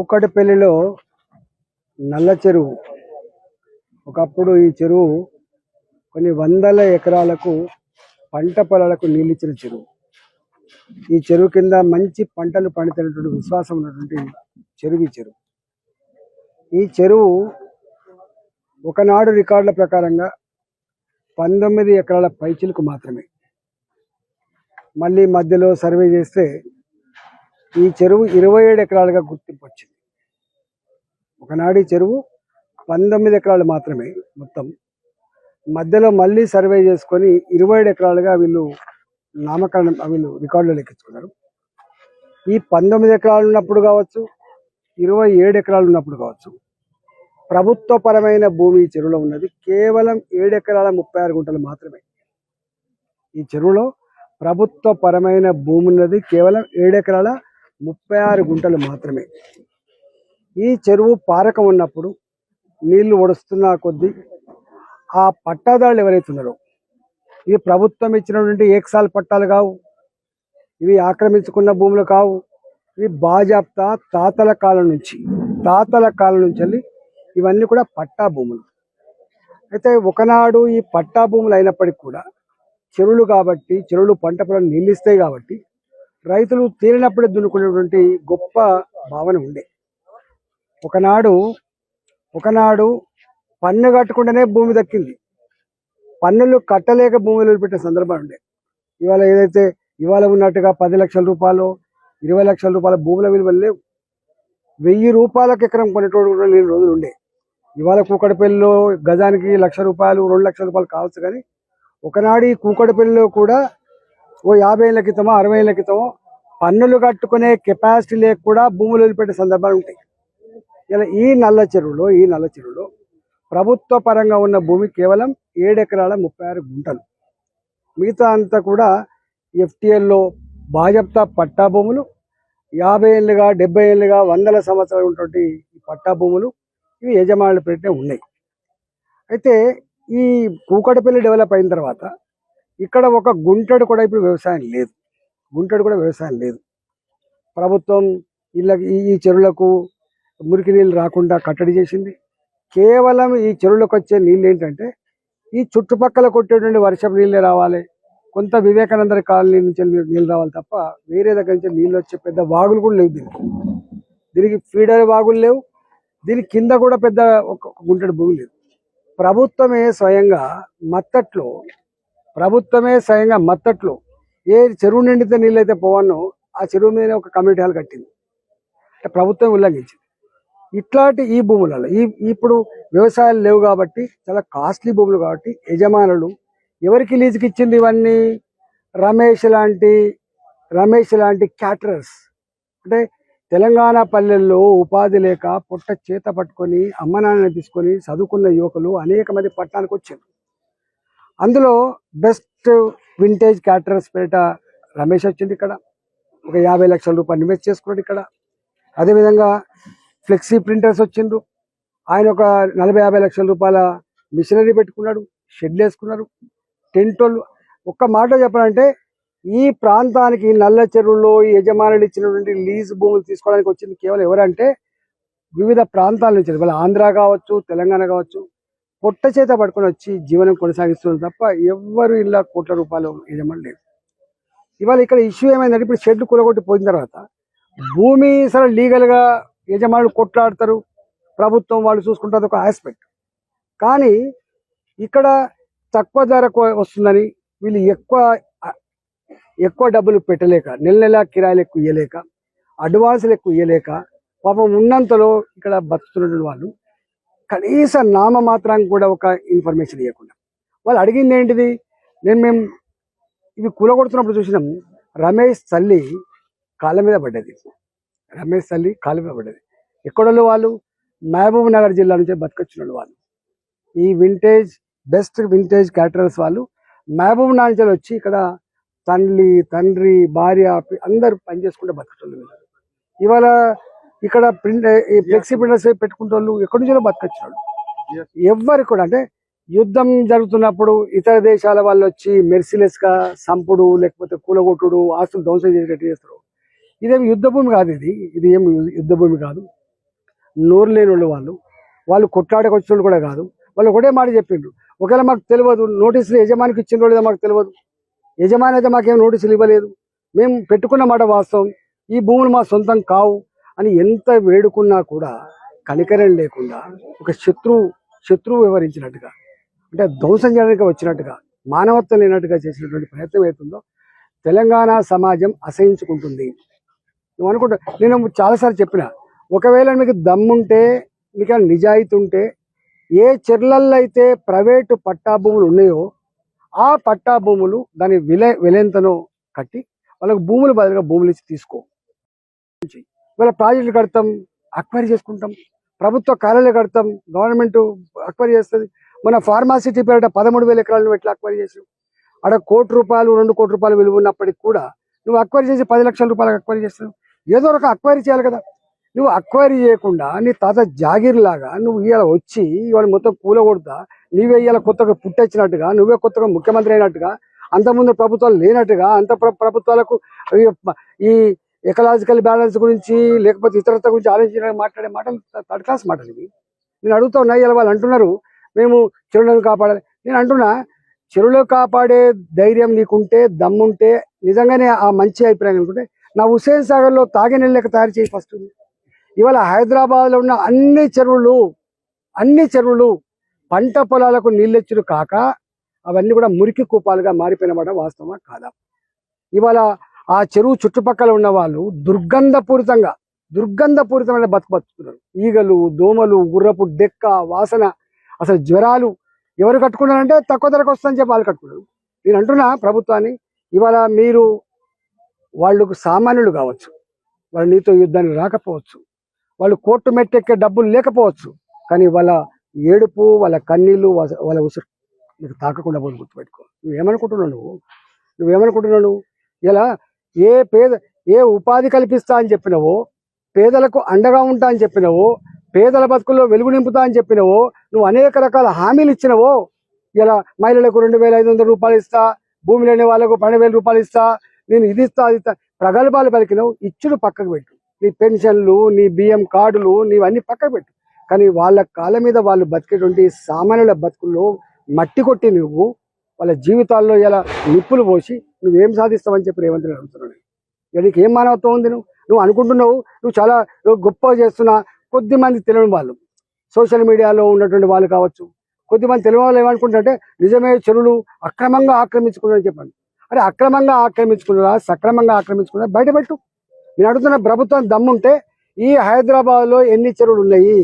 కూకట్పల్లిలో నల్ల చెరువు. ఒకప్పుడు ఈ చెరువు కొన్ని వందల ఎకరాలకు పంట పొలాలకు నీళ్ళిచ్చిన చెరువు. ఈ చెరువు కింద మంచి పంటలు పండుతున్నటువంటి విశ్వాసం ఉన్నటువంటి చెరువు ఈ చెరువు ఒకనాడు రికార్డుల ప్రకారంగా 19 ఎకరాల పైచిలకు మాత్రమే. మళ్ళీ మధ్యలో సర్వే చేస్తే ఈ చెరువు 27 ఎకరాలుగా గుర్తింపు వచ్చింది. ఒకనాడు ఈ చెరువు 19 ఎకరాలు మాత్రమే మొత్తం. మధ్యలో మళ్ళీ సర్వే చేసుకొని 27 ఎకరాలుగా వీళ్ళు రికార్డులో లెక్కించుకున్నారు. ఈ 19 ఎకరాలు ఉన్నప్పుడు కావచ్చు, 27 ఎకరాలు ఉన్నప్పుడు కావచ్చు, ప్రభుత్వపరమైన భూమి ఈ చెరువులో ఉన్నది కేవలం 7 ఎకరాల 36 గుంటలు మాత్రమే. ఈ చెరువులో ప్రభుత్వపరమైన భూమి ఉన్నది కేవలం 7 ఎకరాల 36 గుంటలు మాత్రమే. ఈ చెరువు పారకం ఉన్నప్పుడు నీళ్లు ఒడుస్తున్న కొద్దీ ఆ పట్టాదారులు ఎవరైతే ఉన్నారో, ఇవి ప్రభుత్వం ఇచ్చినటువంటి ఏకసాల పట్టాలు కావు, ఇవి ఆక్రమించుకున్న భూములు కావు, ఇవి బాజాప్తా తాతల కాలం నుంచి వెళ్ళి ఇవన్నీ కూడా పట్టా భూములు. అయితే ఒకనాడు ఈ పట్టా భూములు అయినప్పటికీ కూడా చెరువులు కాబట్టి, చెరువులు పంట పొలాలు నిలిస్తాయి కాబట్టి రైతులు తేలినప్పుడే దున్నుకునేటువంటి గొప్ప భావన ఉండే. ఒకనాడు పన్ను కట్టకుండానే భూమి దక్కింది. పన్నులు కట్టలేక భూములు వదిలిపెట్టే సందర్భాలు ఉండే. ఇవాళ ఉన్నట్టుగా 10 లక్షల రూపాయలు, 20 లక్షల రూపాయల భూముల విలువలు లేవు. 1000 రూపాయలకు ఎకరం కొనేటోడు కూడా లేని రోజులు ఉండే. ఇవాళ కూకట్పల్లిలో గజానికి 1,00,000 రూపాయలు, 2 లక్షల రూపాయలు కావచ్చు. కానీ ఒకనాడు ఈ కూకట్పల్లిలో కూడా ఓ 50 ఏళ్ల క్రితమో 60 ఏళ్ల క్రితమో పన్నులు కట్టుకునే కెపాసిటీ లేక కూడా భూములు వదిలిపెట్టే సందర్భాలు ఉంటాయి. ఇలా ఈ నల్ల చెరువులో ప్రభుత్వ పరంగా ఉన్న భూమి కేవలం 7 ఎకరాల 36 గుంటలు. మిగతా అంతా కూడా ఎఫ్టీఎల్లో బాజప్తా పట్టా భూములు, 50 ఏళ్ళుగా 70 ఏళ్ళుగా 100 సంవత్సరాలు ఉన్నటువంటి ఈ పట్టా భూములు ఇవి యజమానుల పేరిటే ఉన్నాయి. అయితే ఈ కూకట్పల్లి డెవలప్ అయిన తర్వాత ఇక్కడ ఒక గుంటడు కూడా ఇప్పుడు వ్యవసాయం లేదు. ప్రభుత్వం ఈ చెరువులకు మురికి నీళ్ళు రాకుండా కట్టడి చేసింది. కేవలం ఈ చెరువులకు వచ్చే నీళ్ళు ఏంటంటే ఈ చుట్టుపక్కల కొట్టేటువంటి వర్షపు నీళ్ళే రావాలి, కొంత వివేకానంద కాలనీ నుంచి నీళ్ళు రావాలి తప్ప వేరే దగ్గర నుంచి నీళ్ళు వచ్చే పెద్ద వాగులు కూడా లేవు. దీనికి ఫీడర్ వాగులు లేవు. దీని కింద కూడా పెద్ద ఒక గుంటడి భూమి లేదు. ప్రభుత్వమే స్వయంగా మత్తట్లో ఏ చెరువు నిండితే నీళ్ళు అయితే పోవన్నో ఆ చెరువు మీద ఒక కమ్యూనిటీ హాల్ కట్టింది. ప్రభుత్వం ఉల్లంఘించింది. ఇట్లాంటి ఈ భూములలో ఇప్పుడు వ్యవసాయాలు లేవు కాబట్టి, చాలా కాస్ట్లీ భూములు కాబట్టి యజమానులు ఎవరికి లీజుకి ఇచ్చింది ఇవన్నీ? రమేష్ లాంటి క్యాటరర్స్. అంటే తెలంగాణ పల్లెల్లో ఉపాధి లేక పొట్ట చేత పట్టుకొని అమ్మ నాన్నని తీసుకొని చదువుకున్న యువకులు అనేక మంది పట్టణానికి వచ్చారు. అందులో బెస్ట్ వింటేజ్ క్యాటరర్స్ పేట రమేష్ వచ్చింది. ఇక్కడ ఒక 50 లక్షల రూపాయలు ఇన్వెస్ట్ చేసుకున్నాడు. ఇక్కడ అదేవిధంగా ఫ్లెక్సీ ప్రింటర్స్ వచ్చిండ్రు. ఆయన ఒక 40-50 లక్షల రూపాయల మిషనరీ పెట్టుకున్నాడు, షెడ్లు వేసుకున్నారు, టెంటోళ్ళు. ఒక్క మాట చెప్పాలంటే ఈ ప్రాంతానికి నల్ల చెరువులో ఈ యజమానులు ఇచ్చినటువంటి లీజ్ భూములు తీసుకోవడానికి వచ్చింది కేవలం ఎవరంటే వివిధ ప్రాంతాల నుంచి, వాళ్ళ ఆంధ్ర కావచ్చు, తెలంగాణ కావచ్చు, పొట్ట చేత పట్టుకొని వచ్చి జీవనం కొనసాగిస్తున్నారు తప్ప ఎవ్వరు ఇలా కోట్ల రూపాయలు యజమానులు లేరు. ఇవాళ ఇక్కడ ఇష్యూ ఏమైందంటే ఇప్పుడు షెడ్లు కూలగొట్టి పోయిన తర్వాత భూమి సరే లీగల్గా యజమానులు కొట్లాడతారు, ప్రభుత్వం వాళ్ళు చూసుకుంటారు, ఒక ఆస్పెక్ట్. కానీ ఇక్కడ తక్కువ ధరకు వస్తుందని వీళ్ళు ఎక్కువ డబ్బులు పెట్టలేక, నెల కిరాయిలు ఎక్కువ ఇవ్వలేక, అడ్వాన్సులు ఎక్కువ ఇవ్వలేక పాపం ఉన్నంతలో ఇక్కడ బతుకుతున్న వాళ్ళు కనీస నామమాత్రానికి కూడా ఒక ఇన్ఫర్మేషన్ ఇవ్వకుండా వాళ్ళు అడిగింది ఏంటిది? మేము ఇవి కూలగొడుతున్నప్పుడు చూసినాం, రమేష్ తల్లి కాళ్ళ మీద పడ్డది. ఎక్కడోళ్ళు వాళ్ళు మహబూబ్ నగర్ జిల్లా నుంచి బతికొచ్చిన వాళ్ళు. ఈ బెస్ట్ వింటేజ్ క్యాటరర్స్ వాళ్ళు మహబూబ్ నగర్ నుంచి వచ్చి ఇక్కడ తండ్రి భార్య అందరూ పనిచేసుకుంటే బతుకుతున్నారు. ఇవాళ ఇక్కడ ఫ్లెక్సీ ప్రింటర్స్ పెట్టుకుంటూ ఎక్కడి నుంచో బతికొచ్చాడు. ఎవ్వరు కూడా అంటే యుద్ధం జరుగుతున్నప్పుడు ఇతర దేశాల వాళ్ళు వచ్చి మెర్సిలెస్ గా సంపుడు లేకపోతే కూలగొట్టుడు ఆస్తులు ధ్వంసం చేసేటట్టు చేస్తారు. ఇదేమి యుద్ధ భూమి కాదు, ఇది ఏమి యుద్ధ భూమి కాదు. నోరు లేని వాళ్ళు వాళ్ళు కొట్లాడకు వచ్చిన కూడా కాదు. వాళ్ళు ఒకటే మాట చెప్పిండ్రు, ఒకవేళ మాకు తెలియదు నోటీసులు యజమానికి ఇచ్చిన లేదో మాకు తెలియదు, యజమాని అయితే మాకేం నోటీసులు ఇవ్వలేదు, మేము పెట్టుకున్న మాట వాస్తవం, ఈ భూములు మా సొంతం కావు అని ఎంత వేడుకున్నా కూడా కనికరం లేకుండా ఒక శత్రువు వివరించినట్టుగా, అంటే ధ్వంసం చేయడానికి వచ్చినట్టుగా, మానవత్వం లేనట్టుగా చేసినటువంటి ప్రయత్నం అవుతుందో తెలంగాణ సమాజం అసహించుకుంటుంది. నువ్వు అనుకుంటా, నేను చాలాసార్లు చెప్పిన, ఒకవేళ మీకు దమ్ముంటే, మీకు నిజాయితీ ఉంటే, ఏ చెర్లల్లో అయితే ప్రైవేటు పట్టా భూములు ఉన్నాయో ఆ పట్టా భూములు దాని విలెంతనో కట్టి వాళ్ళకు భూములు బదులుగా భూములు ఇచ్చి తీసుకో. ఇవాళ ప్రాజెక్టులు కడతాం, అక్వైరీ చేసుకుంటాం, ప్రభుత్వ కార్యాలయాలు కడతాం, గవర్నమెంట్ అక్వైరీ చేస్తుంది. మన ఫార్మాసిటీ పేరిట 13,000 ఎకరాలను ఎట్లా అక్వైరీ చేసావు? అక్కడ ₹1 2 కోట్ల రూపాయలు విలువ ఉన్నప్పటికి కూడా నువ్వు అక్వైరీ చేసి 10 లక్షల రూపాయలకు అక్వైరీ చేస్తావు. ఏదో ఒక అక్వైరీ చేయాలి కదా. నువ్వు అక్వైరీ చేయకుండా నీ తాత జాగీర్ లాగా నువ్వు ఇవాళ వచ్చి ఇవాళ మొత్తం కూలగొడతా, నువ్వే ఇవాళ కొత్తగా పుట్టొచ్చినట్టుగా, నువ్వే కొత్తగా ముఖ్యమంత్రి అయినట్టుగా, అంతకుముందు ప్రభుత్వాలు లేనట్టుగా, ప్రభుత్వాలకు ఈ ఎకలాజికల్ బ్యాలెన్స్ గురించి లేకపోతే ఇతరత్వ గురించి ఆలోచించడానికి మాట్లాడే మాటలు థర్డ్ క్లాస్ మాటలు ఇవి. నేను అడుగుతా ఉన్నా, ఇలా వాళ్ళు అంటున్నారు మేము చెరువులను కాపాడాలి. నేను అంటున్నా, చెరువులు కాపాడే ధైర్యం నీకుంటే, దమ్ముంటే, నిజంగానే ఆ మంచి అభిప్రాయం అనుకుంటే నా హుస్సేన్ సాగర్లో తాగే నీళ్ళు లెక్క తయారు చేయి ఫస్ట్. ఇవాళ హైదరాబాద్లో ఉన్న అన్ని చెరువులు పంట పొలాలకు నీళ్ళెచ్చుడు కాక అవన్నీ కూడా మురికి కూపాలుగా మారిపోయినమాట వాస్తవమా కాదా? ఇవాళ ఆ చెరువు చుట్టుపక్కల ఉన్న వాళ్ళు దుర్గంధపూరితమైన బతుకుతున్నారు. ఈగలు, దోమలు, గుర్రపు డెక్క వాసన, అసలు జ్వరాలు. ఎవరు కట్టుకున్నారంటే తక్కువ ధరకు వస్తుందని చెప్పి వాళ్ళు కట్టుకున్నారు. నేను అంటున్నా ప్రభుత్వాన్ని, ఇవాళ మీరు వాళ్ళకు సామాన్యులు కావచ్చు, వాళ్ళు నీతో యుద్ధానికి రాకపోవచ్చు, వాళ్ళు కోర్టు మెట్టెక్కే డబ్బులు లేకపోవచ్చు, కానీ వాళ్ళ ఏడుపు, వాళ్ళ కన్నీళ్ళు, వాళ్ళ ఉసురు నీకు తాకకుండా పోయి గుర్తుపెట్టుకో. నువ్వేమనుకుంటున్నావు? ఇలా ఏ ఉపాధి కల్పిస్తా అని చెప్పినవో, పేదలకు అండగా ఉంటా అని చెప్పినవో, పేదల బతుకుల్లో వెలుగు నింపుతా అని చెప్పినవో, నువ్వు అనేక రకాల హామీలు ఇచ్చినవో, ఇలా మహిళలకు 2,500 రూపాయలు ఇస్తా, భూమి లేని వాళ్ళకు 12,000 రూపాయలు ఇస్తా, నేను ఇది ఇస్తా అది ఇస్తా ప్రగల్భాలు పలికినవు. ఇచ్చుడు పక్కకు పెట్టు, నీ పెన్షన్లు, నీ బియ్యం కార్డులు, నీవన్నీ పక్కకు పెట్టు. కానీ వాళ్ళ కాళ్ళ మీద వాళ్ళు బతికేటువంటి సామాన్యుల బతుకుల్లో మట్టి కొట్టి నువ్వు వాళ్ళ జీవితాల్లో ఇలా నిప్పులు పోసి నువ్వేం సాధిస్తావని చెప్పి రేవంత్ రెడ్డి అడుగుతున్నాడు. నీకు ఏం మానవత్వం ఉంది? నువ్వు అనుకుంటున్నావు నువ్వు చాలా గొప్పగా చేస్తున్నా. కొద్దిమంది తెలియని వాళ్ళు, సోషల్ మీడియాలో ఉన్నటువంటి వాళ్ళు కావచ్చు, కొద్దిమంది తెలియని వాళ్ళు ఏమనుకుంటారంటే నిజమే చెరువులు అక్రమంగా ఆక్రమించుకున్నారని చెప్పండి. అరే అక్రమంగా ఆక్రమించుకున్నారా, సక్రమంగా ఆక్రమించుకున్నారా బయటపెట్టు. నేను అడుగుతున్న ప్రభుత్వం దమ్ముంటే ఈ హైదరాబాద్లో ఎన్ని చెరువులు ఉన్నాయి,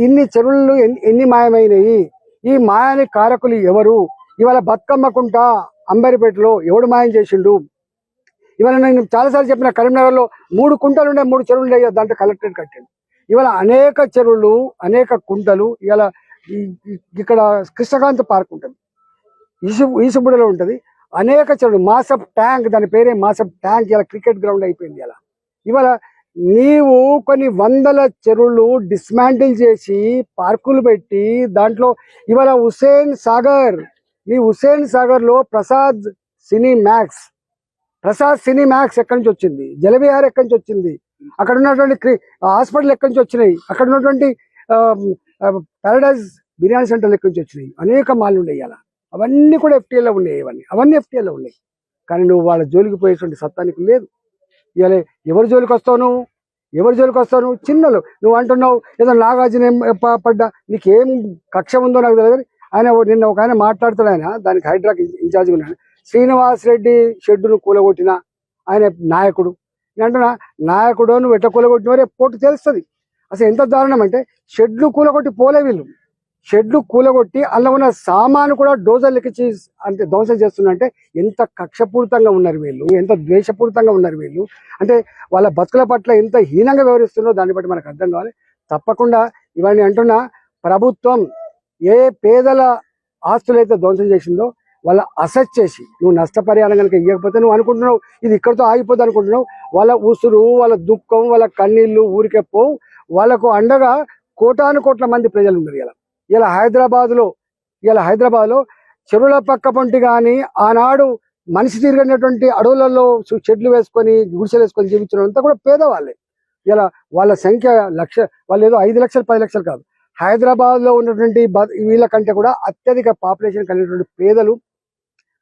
ఇన్ని చెరువులు ఎన్ని మాయమైనవి, ఈ మాయాని కారకులు ఎవరు? ఇవాళ బతుకమ్మకుంట అంబరిపేటలో ఎవడు మాయం చేసిండు? ఇవాళ నేను చాలాసార్లు చెప్పిన, కరీంనగర్లో 3 కుంటలు ఉండే 3 చెరువులు ఉండే, దాంట్లో కలెక్టరేట్ కట్టాడు. ఇవాళ అనేక చెరువులు, అనేక కుంటలు. ఇవాళ ఇక్కడ కృష్ణకాంత్ పార్క్ ఉంటుంది, ఈసుబుడలో ఉంటుంది, అనేక చెరువులు. మాసప్ ట్యాంక్, దాని పేరే మాసప్ ట్యాంక్, ఇలా క్రికెట్ గ్రౌండ్ అయిపోయింది. ఇవాళ నీవు కొన్ని వందల చెరువులు డిస్మాంటిల్ చేసి పార్కులు పెట్టి దాంట్లో ఇవాళ హుస్సేన్ సాగర్ లో ప్రసాద్ సినీ మ్యాక్స్ ఎక్కడి నుంచి వచ్చింది? జలవిహార్ ఎక్కడి నుంచి వచ్చింది? అక్కడ ఉన్నటువంటి హాస్పిటల్ ఎక్కడి నుంచి వచ్చినాయి? అక్కడ ఉన్నటువంటి పారడైజ్ బిర్యానీ సెంటర్లు ఎక్కడి నుంచి వచ్చినాయి? అనేక మాల్లు ఉన్నాయి. ఇలా అవన్నీ కూడా FTAలో ఉన్నాయి. అవన్నీ FTAలో ఉన్నాయి. కానీ నువ్వు వాళ్ళ జోలికి పోయేటువంటి సత్తానికి లేదు. ఇవాళ ఎవరి జోలికి వస్తావు నువ్వు? చిన్నలు నువ్వు అంటున్నావు ఏదో నాగార్జున పడ్డా, నీకేం కక్ష ఉందో నాకు తెలియదు. నిన్న ఒక ఆయన మాట్లాడుతాడు, ఆయన దానికి హైడ్రాక్ ఇన్ఛార్జ్గా ఉన్నాడు. శ్రీనివాస్ రెడ్డి షెడ్డును కూలగొట్టిన ఆయన నాయకుడు. నేను అంటున్నా, నాయకుడు నువ్వు ఎట్లా కూలగొట్టినవో రేపు పోటీ తెలుస్తుంది. అసలు ఎంత దారుణం అంటే, షెడ్లు కూలగొట్టి పోలే వీళ్ళు, షెడ్లు కూలగొట్టి అందులో ఉన్న సామాను కూడా డోజర్లు ఎక్కించి అంటే ధ్వంసం చేస్తున్నంటే ఎంత కక్షపూరితంగా ఉన్నారు వీళ్ళు, ఎంత ద్వేషపూరితంగా ఉన్నారు వీళ్ళు. అంటే వాళ్ళ బతుకుల పట్ల ఎంత హీనంగా వ్యవహరిస్తున్నారో దాన్ని బట్టి మనకు అర్థం కావాలి. తప్పకుండా ఇవన్నీ అంటున్నా, ప్రభుత్వం ఏ పేదల ఆస్తులైతే ధ్వంసం చేసిందో వాళ్ళ అసెట్ చేసి నువ్వు నష్టపరిహారం కనుక ఇవ్వకపోతే నువ్వు అనుకుంటున్నావు ఇది ఇక్కడితో ఆగిపోద్ది అనుకుంటున్నావు. వాళ్ళ ఉసురు, వాళ్ళ దుఃఖం, వాళ్ళ కన్నీళ్లు ఊరికే పోవు. వాళ్ళకు అండగా కోటాను మంది ప్రజలు ఉన్నారు. ఇలా హైదరాబాద్లో చెరువుల పక్క పొంటి కానీ ఆనాడు మనిషి తిరిగినటువంటి అడవులలో చెట్లు వేసుకొని గుడిసెలు వేసుకొని జీవించడం అంతా కూడా పేదవాళ్ళే. ఇలా వాళ్ళ సంఖ్య లక్ష, వాళ్ళు ఏదో 5 లక్షలు 10 లక్షలు కాదు, హైదరాబాద్ లో ఉన్నటువంటి వీళ్ళ కంటే కూడా అత్యధిక పాపులేషన్ కలిగినటువంటి పేదలు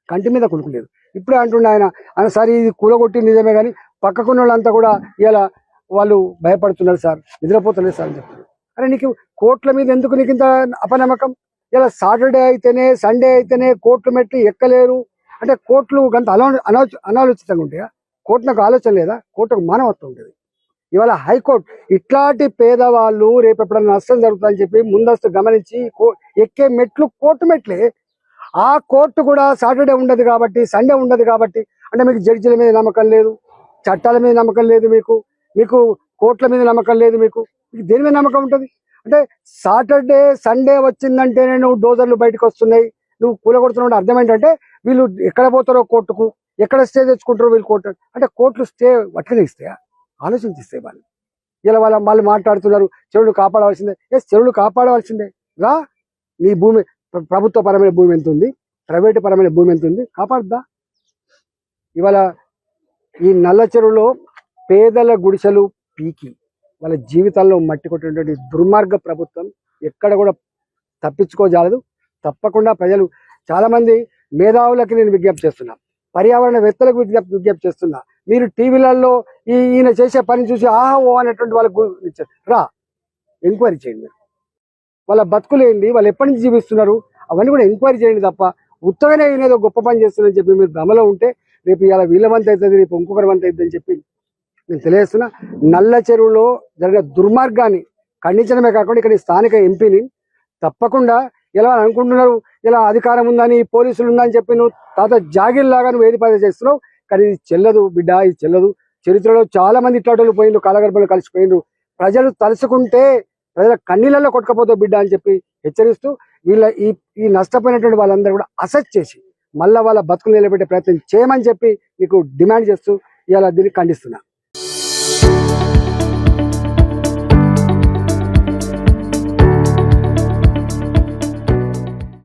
కంటి మీద కొనుక్కులేదు. ఇప్పుడే అంటుండే ఆయన సార్ ఇది కూలగొట్టి నిజమే కానీ పక్కకున్న వాళ్ళంతా కూడా ఇలా వాళ్ళు భయపడుతున్నారు సార్, నిద్రపోతున్నారు సార్ అని చెప్తున్నారు. అరే నీకు కోట్ల మీద ఎందుకు నీకు ఇంత అపనమ్మకం? ఇలా సాటర్డే అయితేనే సండే అయితేనే కోర్టు మెట్లు ఎక్కలేరు అంటే కోర్టులు గంత అనాలోచితంగా ఉంటాయా? కోర్టుకు ఆలోచన లేదా? కోర్టుకు మానవత్వం ఉంటుంది. ఇవాళ హైకోర్టు ఇట్లాంటి పేదవాళ్ళు రేపు ఎప్పుడైనా నష్టం జరుగుతుందని చెప్పి ముందస్తు గమనించి ఎక్కే మెట్లు కోర్టు మెట్లే. ఆ కోర్టు కూడా సాటర్డే ఉండదు కాబట్టి, సండే ఉండదు కాబట్టి, అంటే మీకు జడ్జిల మీద నమ్మకం లేదు, చట్టాల మీద నమ్మకం లేదు, మీకు కోర్టుల మీద నమ్మకం లేదు, మీకు దేని మీద నమ్మకం ఉంటుంది? అంటే సాటర్డే సండే వచ్చిందంటే నువ్వు డోజర్లు బయటకు వస్తున్నాయి, నువ్వు కూలగొడుతున్నావు. అర్థం ఏంటంటే వీళ్ళు ఎక్కడ పోతారో కోర్టుకు, ఎక్కడ స్టే తెచ్చుకుంటారో వీళ్ళు కోర్టు. అంటే కోర్టులు స్టే అట్లనే ఇస్తాయా? ఆలోచించిస్తాయి వాళ్ళు. ఇలా వాళ్ళు మాట్లాడుతున్నారు చెరువులు కాపాడవలసిందే. చెరువులు కాపాడవలసిందే రా. నీ భూమి ప్రభుత్వ పరమైన భూమి ఎంత ఉంది, ప్రైవేటు పరమైన భూమి ఎంత ఉంది, కాపాడుద్దా? ఇవాళ ఈ నల్ల చెరువులో పేదల గుడిసెలు పీకి వాళ్ళ జీవితాల్లో మట్టి కొట్టినటువంటి దుర్మార్గ ప్రభుత్వం ఎక్కడ కూడా తప్పించుకోజాలదు. తప్పకుండా ప్రజలు చాలా మంది మేధావులకి నేను విజ్ఞప్తి చేస్తున్నా, పర్యావరణవేత్తలకు విజ్ఞప్తి చేస్తున్నా, మీరు టీవీలలో ఈయన చేసే పని చూసి ఆహా ఓ అనేటువంటి వాళ్ళకు రా ఎంక్వైరీ చేయండి. వాళ్ళ బతుకులేంది, వాళ్ళు ఎప్పటి నుంచి జీవిస్తున్నారు, అవన్నీ కూడా ఎంక్వైరీ చేయండి. తప్ప ఉత్తగానే ఈయన ఏదో గొప్ప పని చేస్తుందని చెప్పి మీరు భ్రమలో ఉంటే రేపు ఇలా వీళ్ళ వంత అవుతుంది, రేపు ఇంకొకరి వంత అవుతుంది అని చెప్పి నేను తెలియజేస్తున్నా. నల్ల చెరువులో జరిగిన దుర్మార్గాన్ని ఖండించడమే కాకుండా ఇక్కడ స్థానిక ఎంపీని తప్పకుండా ఎలా అనుకుంటున్నారు, ఇలా అధికారం ఉందని పోలీసులు ఉందని చెప్పి నువ్వు తాత జాగిర్లాగా నువ్వు ఏది పని చేస్తున్నావు. కానీ ఇది చెల్లదు బిడ్డ, ఇది చెల్లదు. చరిత్రలో చాలా మంది ఇట్లాటోళ్ళు పోయిండ్రు, కాలగర్భంలో కలిసిపోయిండ్రు. ప్రజలు తలుసుకుంటే ప్రజల కన్నీళ్ళలో కొట్టుకపోతావు బిడ్డ అని చెప్పి హెచ్చరిస్తూ వీళ్ళ ఈ నష్టపోయినటువంటి వాళ్ళందరూ కూడా అసెస్ చేసి మళ్ళా వాళ్ళ బతుకులు నిలబెట్టే ప్రయత్నం చేయమని చెప్పి నీకు డిమాండ్ చేస్తూ ఇలా దీన్ని ఖండిస్తున్నా.